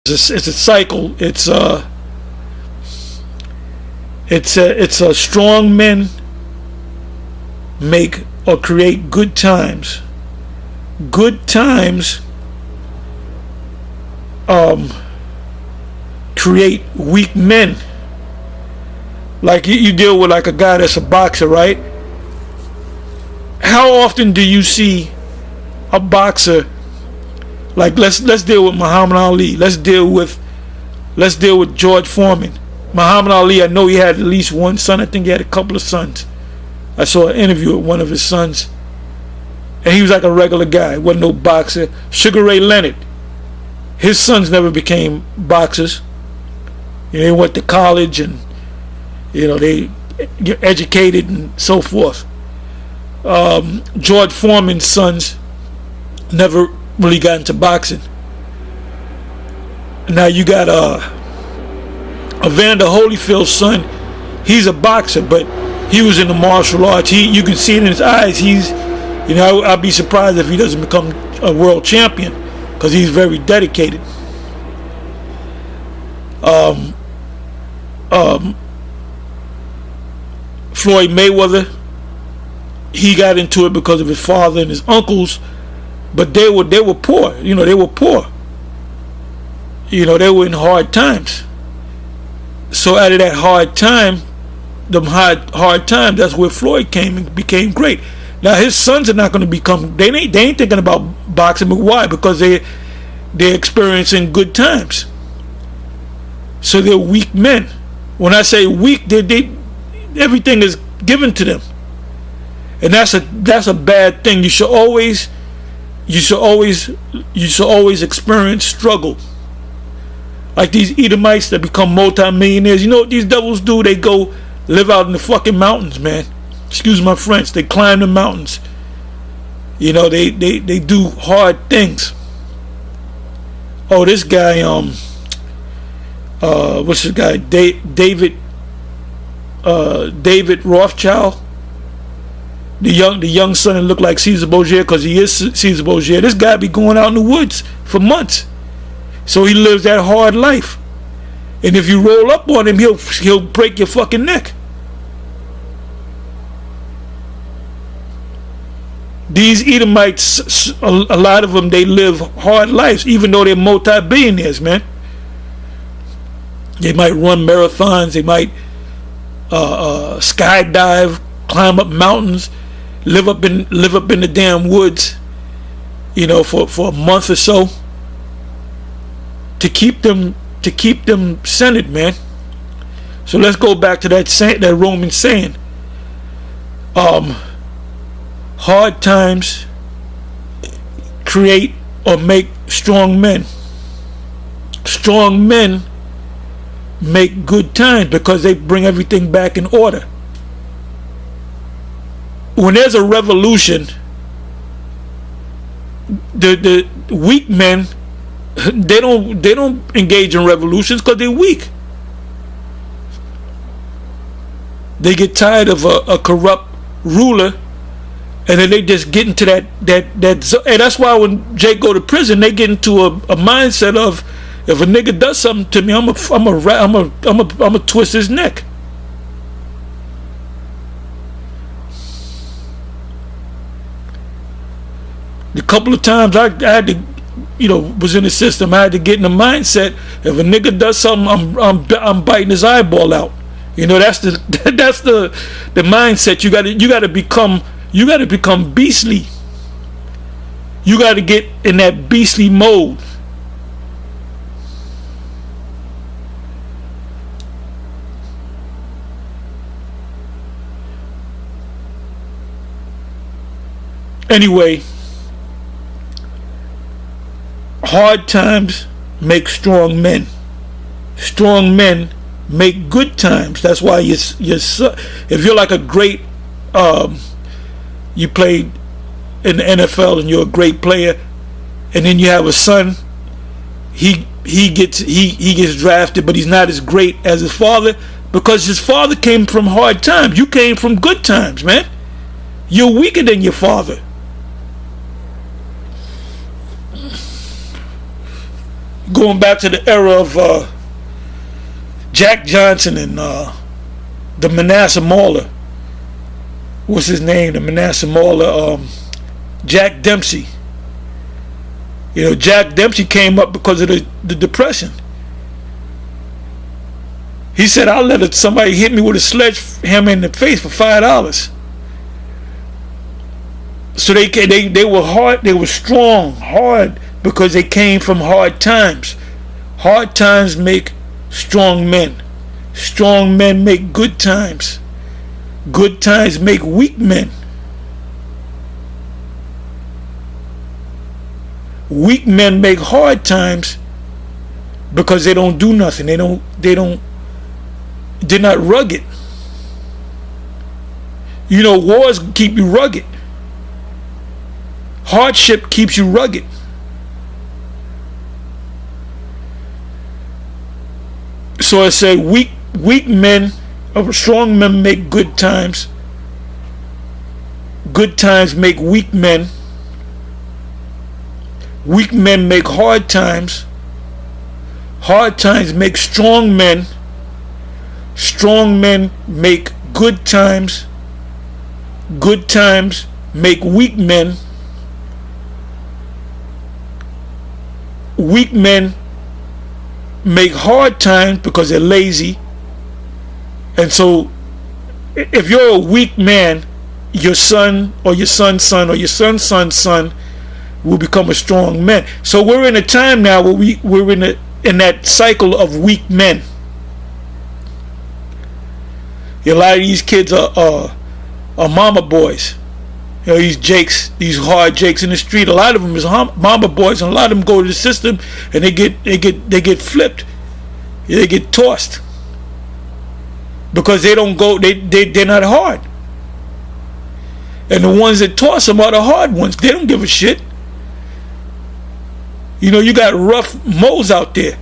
it's a cycle. It's a strong men make or create good times. Good times create weak men. Like you deal with like a guy that's a boxer, right? How often do you see a boxer, like let's deal with Muhammad Ali, let's deal with George Foreman. Muhammad Ali, I know he had at least one son. I think he had a couple of sons. I saw an interview with one of his sons, and he was like a regular guy, wasn't no boxer. Sugar Ray Leonard, his sons never became boxers. You know, they went to college and, you know, they get educated and so forth. George Foreman's sons never really got into boxing. Now you got Evander Holyfield's son. He's a boxer, but he was in the martial arts. You can see it in his eyes. He's, you know, I'd be surprised if he doesn't become a world champion, because he's very dedicated. Floyd Mayweather, he got into it because of his father and his uncles, but they were poor. You know, they were poor. You know, they were in hard times. So out of that hard time, that's where Floyd came and became great. Now his sons are not going to become. They ain't thinking about boxing. But why? Because they're experiencing good times. So they're weak men. When I say weak, they everything is given to them, and that's a bad thing. You should always experience struggle. Like these Edomites that become multi-millionaires. You know what these devils do? They go live out in the fucking mountains, man. Excuse my French. They climb the mountains. You know, they do hard things. Oh, this guy, what's this guy? David Rothschild. The young son that looked like Caesar Borgia, because he is Caesar Borgia. This guy be going out in the woods for months. So he lives that hard life. And if you roll up on him, he'll break your fucking neck. These Edomites, a lot of them, they live hard lives, even though they're multi-billionaires, man. They might run marathons, they might skydive, climb up mountains, live up in the damn woods, you know, for a month or so, to keep them centered, man. So let's go back to that Roman saying. Hard times create or make strong men. Strong men make good times because they bring everything back in order. When there's a revolution, the weak men, they don't engage in revolutions because they're weak. They get tired of a corrupt ruler, and then they just get into that and that's why when Jake go to prison, they get into a mindset of, if a nigga does something to me, I'm a twist his neck. The couple of times I had to, you know, was in the system, I had to get in the mindset, if a nigga does something, I'm biting his eyeball out. You know, that's the mindset. You got to become beastly. You got to get in that beastly mode. Anyway, hard times make strong men. Strong men make good times. That's why if you're like a great, you played in the NFL and you're a great player, and then you have a son, he gets drafted, but he's not as great as his father, because his father came from hard times. You came from good times, man. You're weaker than your father. going back to the era of Jack Johnson and the Manasseh Mauler. What's his name? The Manasseh Mauler, Jack Dempsey. You know, Jack Dempsey came up because of the depression. He said, "I'll let somebody hit me with a sledgehammer in the face for $5." So they were hard, they were strong, hard, because they came from hard times. Hard times make strong men. Strong men make good times. Good times make weak men. Weak men make hard times because they don't do nothing. They're not rugged. You know, wars keep you rugged. Hardship keeps you rugged. So I say weak men, strong men make good times. Good times make weak men. Weak men make hard times. Hard times make strong men. Strong men make good times. Good times make weak men. Weak men make hard times because they're lazy. And so if you're a weak man, your son or your son's son or your son's son's son will become a strong man. So we're in a time now where we're in that cycle of weak men. A lot of these kids are mama boys. You know, these jakes, these hard jakes in the street. A lot of them is mama boys, and a lot of them go to the system and they get flipped. They get tossed because they don't go. They're not hard. And the ones that toss them are the hard ones. They don't give a shit. You know, you got rough moles out there.